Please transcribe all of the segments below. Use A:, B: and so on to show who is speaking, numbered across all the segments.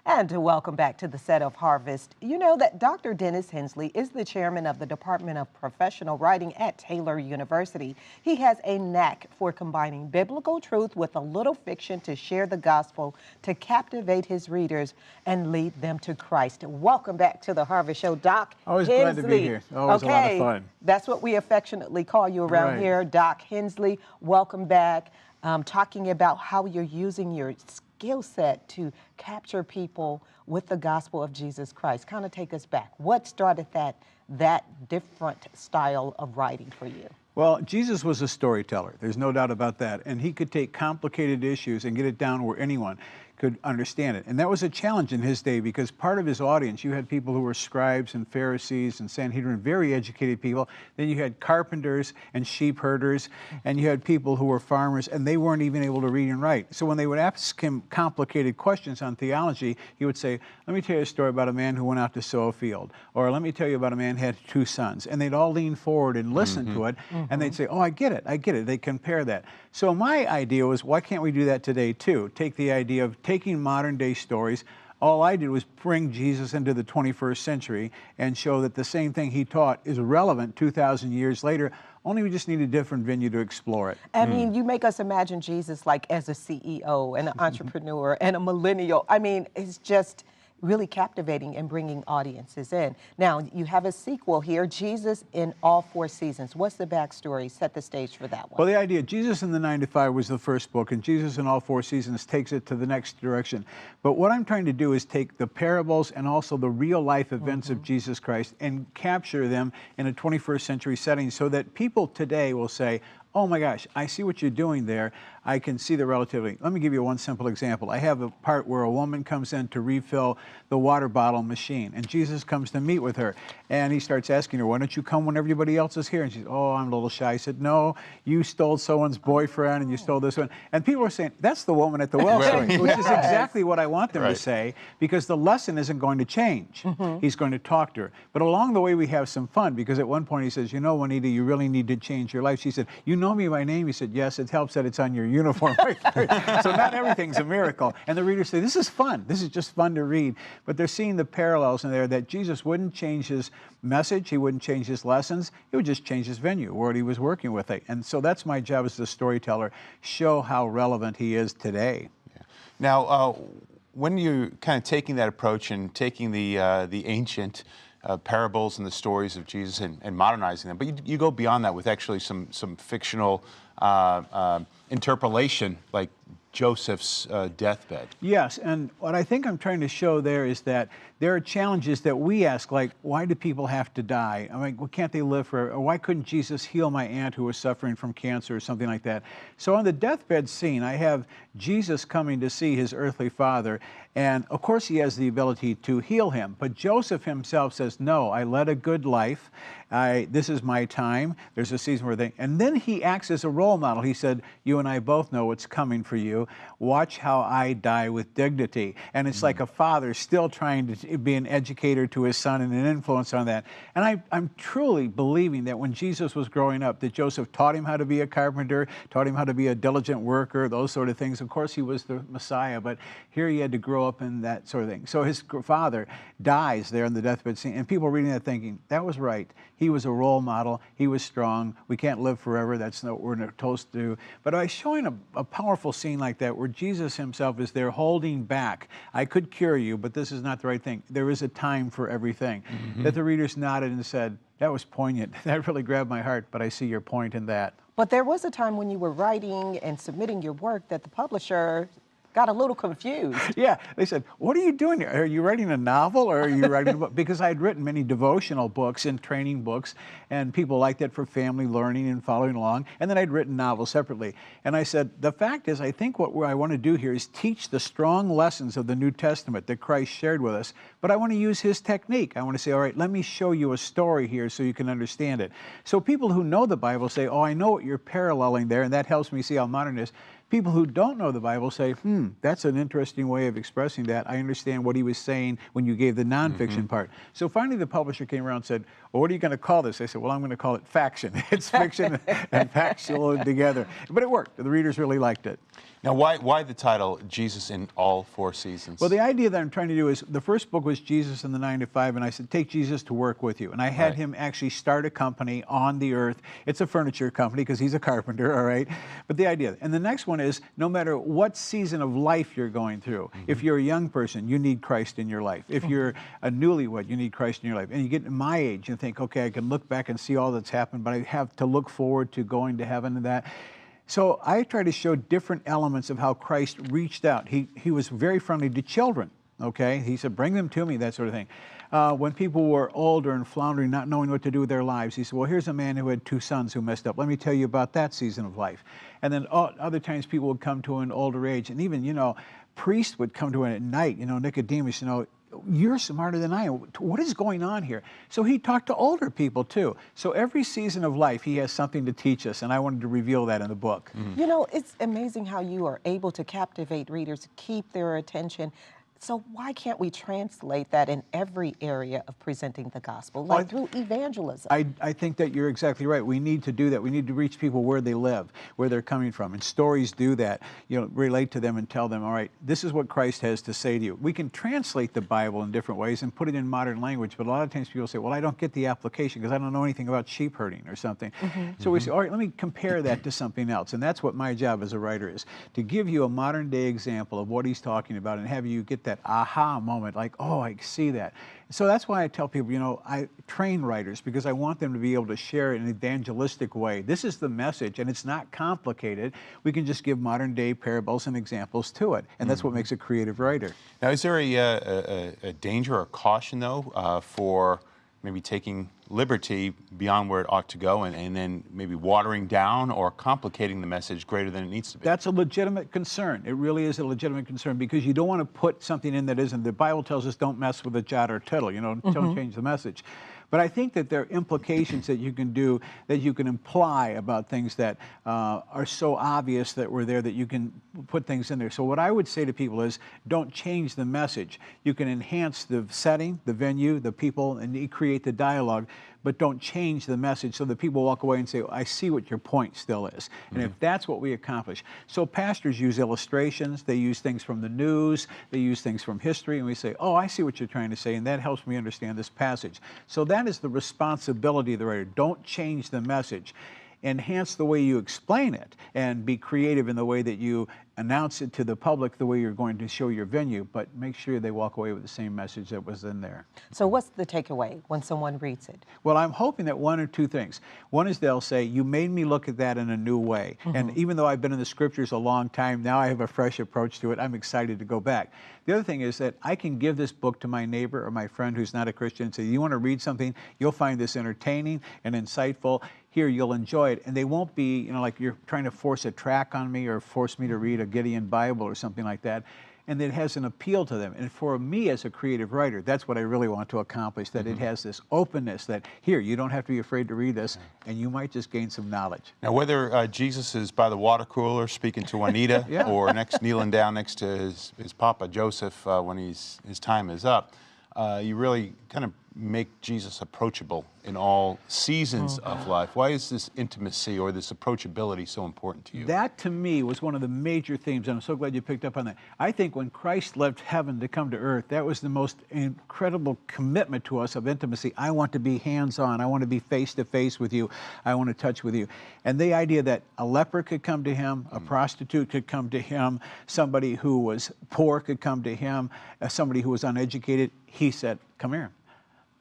A: And welcome back to the set of Harvest. You know that Dr. Dennis Hensley is the chairman of the Department of Professional Writing at Taylor University. He has a knack for combining biblical truth with a little fiction to share the gospel, to captivate his readers and lead them to Christ. Welcome back to the Harvest Show, Doc
B: Always
A: Hensley.
B: glad to be here. Always a lot of fun.
A: That's what we affectionately call you around here, Doc Hensley. Welcome back. Talking about how you're using your skill set to capture people with the gospel of Jesus Christ. Kind of take us back. What started that different style of writing for you?
B: Well, Jesus was a storyteller. There's no doubt about that. And he could take complicated issues and get it down where anyone could understand it. And that was a challenge in his day because part of his audience, you had people who were scribes and Pharisees and Sanhedrin, very educated people. Then you had carpenters and sheep herders, and you had people who were farmers, and they weren't even able to read and write. So when they would ask him complicated questions on theology, he would say, let me tell you a story about a man who went out to sow a field. Or let me tell you about a man who had 2 sons. And they'd all lean forward and listen to it, and they'd say, oh, I get it, I get it. They compare that. So my idea was, why can't we do that today too? Take the idea of taking modern day stories. All I did was bring Jesus into the 21st century and show that the same thing he taught is relevant 2,000 years later, only we just need a different venue to explore it.
A: I mean, you make us imagine Jesus like as a CEO and an entrepreneur and a millennial. I mean, it's just really captivating and bringing audiences in. Now, you have a sequel here, Jesus in All 4 Seasons. What's the backstory? Set the stage for that one.
B: Well, the idea, Jesus in the 9 to 5 was the first book, and Jesus in All 4 Seasons takes it to the next direction. But what I'm trying to do is take the parables and also the real life events of Jesus Christ and capture them in a 21st century setting so that people today will say, oh my gosh, I see what you're doing there. I can see the relativity. Let me give you one simple example. I have a part where a woman comes in to refill the water bottle machine, and Jesus comes to meet with her, and he starts asking her, why don't you come when everybody else is here? And she's, oh, I'm a little shy. I said, no, you stole someone's boyfriend, and you stole this one. And people are saying, that's the woman at the well story, which is exactly what I want them to say, because the lesson isn't going to change. He's going to talk to her. But along the way, we have some fun, because at one point he says, you know, Juanita, you really need to change your life. She said, you know me by name? He said, yes, it helps that it's on your uniform right there. So not everything's a miracle. And the readers say, this is fun. This is just fun to read. But they're seeing the parallels in there that Jesus wouldn't change his message. He wouldn't change his lessons. He would just change his venue, what he was working with. And so that's my job as a storyteller, show how relevant he is today.
C: Yeah. Now, when you're kind of taking that approach and taking the ancient parables and the stories of Jesus and modernizing them, but you go beyond that with actually some fictional interpolation, like Joseph's deathbed.
B: Yes, and what I think I'm trying to show there is that there are challenges that we ask, like, why do people have to die? I mean, well, can't they live forever? Or why couldn't Jesus heal my aunt who was suffering from cancer or something like that? So on the deathbed scene, I have Jesus coming to see his earthly father, and of course he has the ability to heal him, but Joseph himself says, no, I led a good life. This is my time. There's a season where and then he acts as a role model. He said, you and I both know what's coming for you. Watch how I die with dignity. And it's like a father still trying to be an educator to his son and an influence on that. And I'm truly believing that when Jesus was growing up, that Joseph taught him how to be a carpenter, taught him how to be a diligent worker, those sort of things. Of course, he was the Messiah, but here he had to grow up in that sort of thing. So his father dies there in the deathbed scene, and people reading that thinking, that was right. He was a role model. He was strong. We can't live forever. That's not what we're supposed to do. But by showing a powerful scene like that where Jesus himself is there holding back, I could cure you, but this is not the right thing. There is a time for everything. That the readers nodded and said, that was poignant. That really grabbed my heart, but I see your point in that.
A: But there was a time when you were writing and submitting your work that the publisher got a little confused.
B: Yeah, they said, what are you doing here? Are you writing a novel or are you writing a book? Because I had written many devotional books and training books, and people liked that for family learning and following along. And then I'd written novels separately. And I said, the fact is, I think what I want to do here is teach the strong lessons of the New Testament that Christ shared with us, but I want to use his technique. I want to say, all right, let me show you a story here so you can understand it. So people who know the Bible say, oh, I know what you're paralleling there, and that helps me see how modern it is. People who don't know the Bible say, that's an interesting way of expressing that. I understand what he was saying when you gave the nonfiction part. So finally the publisher came around and said, well, what are you going to call this? I said, well, I'm going to call it faction. It's fiction and factual together. But it worked. The readers really liked it.
C: Now, why the title, Jesus in All Four Seasons?
B: Well, the idea that I'm trying to do is, the first book was Jesus in the 9 to 5, and I said, take Jesus to work with you. And I had him actually start a company on the earth. It's a furniture company because he's a carpenter, all right? But the idea, and the next one is, no matter what season of life you're going through, if you're a young person, you need Christ in your life. If you're a newlywed, you need Christ in your life. And you get to my age and think, okay, I can look back and see all that's happened, but I have to look forward to going to heaven and that. So I try to show different elements of how Christ reached out. He was very friendly to children, okay? He said, bring them to me, that sort of thing. When people were older and floundering, not knowing what to do with their lives, he said, well, here's a man who had 2 sons who messed up. Let me tell you about that season of life. And then other times people would come to an older age, and even, priests would come to him at night, Nicodemus, you're smarter than I am. What is going on here? So he talked to older people too. So every season of life, he has something to teach us, and I wanted to reveal that in the book.
A: It's amazing how you are able to captivate readers, keep their attention. So why can't we translate that in every area of presenting the gospel, like through evangelism?
B: I think that you're exactly right. We need to do that. We need to reach people where they live, where they're coming from. And stories do that. Relate to them and tell them, all right, this is what Christ has to say to you. We can translate the Bible in different ways and put it in modern language, but a lot of times people say, well, I don't get the application because I don't know anything about sheep herding or something. So we say, all right, let me compare that to something else. And that's what my job as a writer is, to give you a modern day example of what he's talking about and have you get that aha moment, like, oh, I see that. So that's why I tell people, I train writers because I want them to be able to share it in an evangelistic way. This is the message, and it's not complicated. We can just give modern day parables and examples to it, and that's what makes a creative writer.
C: Now, is there a danger or caution, though, for maybe taking liberty beyond where it ought to go and then maybe watering down or complicating the message greater than it needs to be?
B: That's a legitimate concern. It really is a legitimate concern because you don't want to put something in that isn't. The Bible tells us don't mess with a jot or tittle, don't change the message. But I think that there are implications that you can do, that you can imply about things that are so obvious that we're there that you can put things in there. So what I would say to people is don't change the message. You can enhance the setting, the venue, the people, and create the dialogue, but don't change the message so that people walk away and say, I see what your point still is. And if that's what we accomplish. So pastors use illustrations, they use things from the news, they use things from history, and we say, oh, I see what you're trying to say, and that helps me understand this passage. So that is the responsibility of the writer. Don't change the message. Enhance the way you explain it and be creative in the way that you announce it to the public, the way you're going to show your venue, but make sure they walk away with the same message that was in there.
A: So what's the takeaway when someone reads it?
B: Well, I'm hoping that one or two things. One is they'll say, you made me look at that in a new way. And even though I've been in the scriptures a long time, now I have a fresh approach to it. I'm excited to go back. The other thing is that I can give this book to my neighbor or my friend who's not a Christian and say, you want to read something? You'll find this entertaining and insightful. Here, you'll enjoy it. And they won't be, like you're trying to force a track on me or force me to read a Gideon Bible or something like that. And it has an appeal to them. And for me as a creative writer, that's what I really want to accomplish, that it has this openness that, here, you don't have to be afraid to read this, and you might just gain some knowledge.
C: Now, whether Jesus is by the water cooler speaking to Juanita or kneeling down next to his Papa Joseph when his time is up, you really kind of make Jesus approachable in all seasons of life. Why is this intimacy or this approachability so important to you?
B: That, to me, was one of the major themes, and I'm so glad you picked up on that. I think when Christ left heaven to come to earth, that was the most incredible commitment to us of intimacy. I want to be hands-on. I want to be face-to-face with you. I want to touch with you. And the idea that a leper could come to him, a prostitute could come to him, somebody who was poor could come to him, somebody who was uneducated, he said, come here.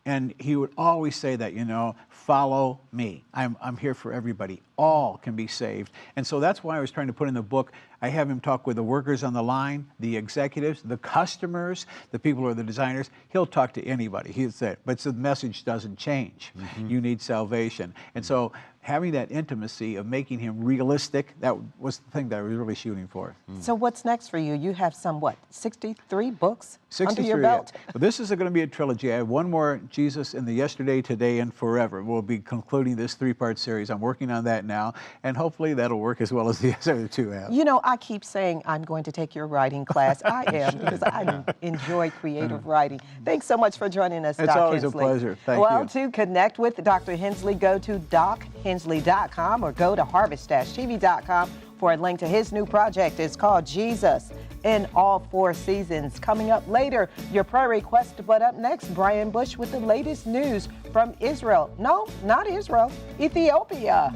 B: And he would always say that, follow me. I'm here for everybody. All can be saved. And so that's why I was trying to put in the book, I have him talk with the workers on the line, the executives, the customers, the people who are the designers. He'll talk to anybody. He'll say, but the message doesn't change. You need salvation. And so having that intimacy of making him realistic, that was the thing that I was really shooting for.
A: So what's next for you? You have some, what, 63 books
B: 63,
A: under your belt?
B: yeah. Well, this is going to be a trilogy. I have one more, Jesus in the Yesterday, Today, and Forever. We'll be concluding this 3-part series. I'm working on that now, and hopefully that'll work as well as the other 2 have.
A: You know, I keep saying I'm going to take your writing class. I am, because I enjoy creative writing. Thanks so much for joining us, Dr. Hensley.
B: It's always a pleasure. Thank you.
A: Well, to connect with Dr. Hensley, go to dochensley.com or go to harvest-tv.com for a link to his new project. It's called Jesus in All 4 Seasons. Coming up later, your prayer request, but up next, Brian Bush with the latest news from Israel. No, not Israel, Ethiopia.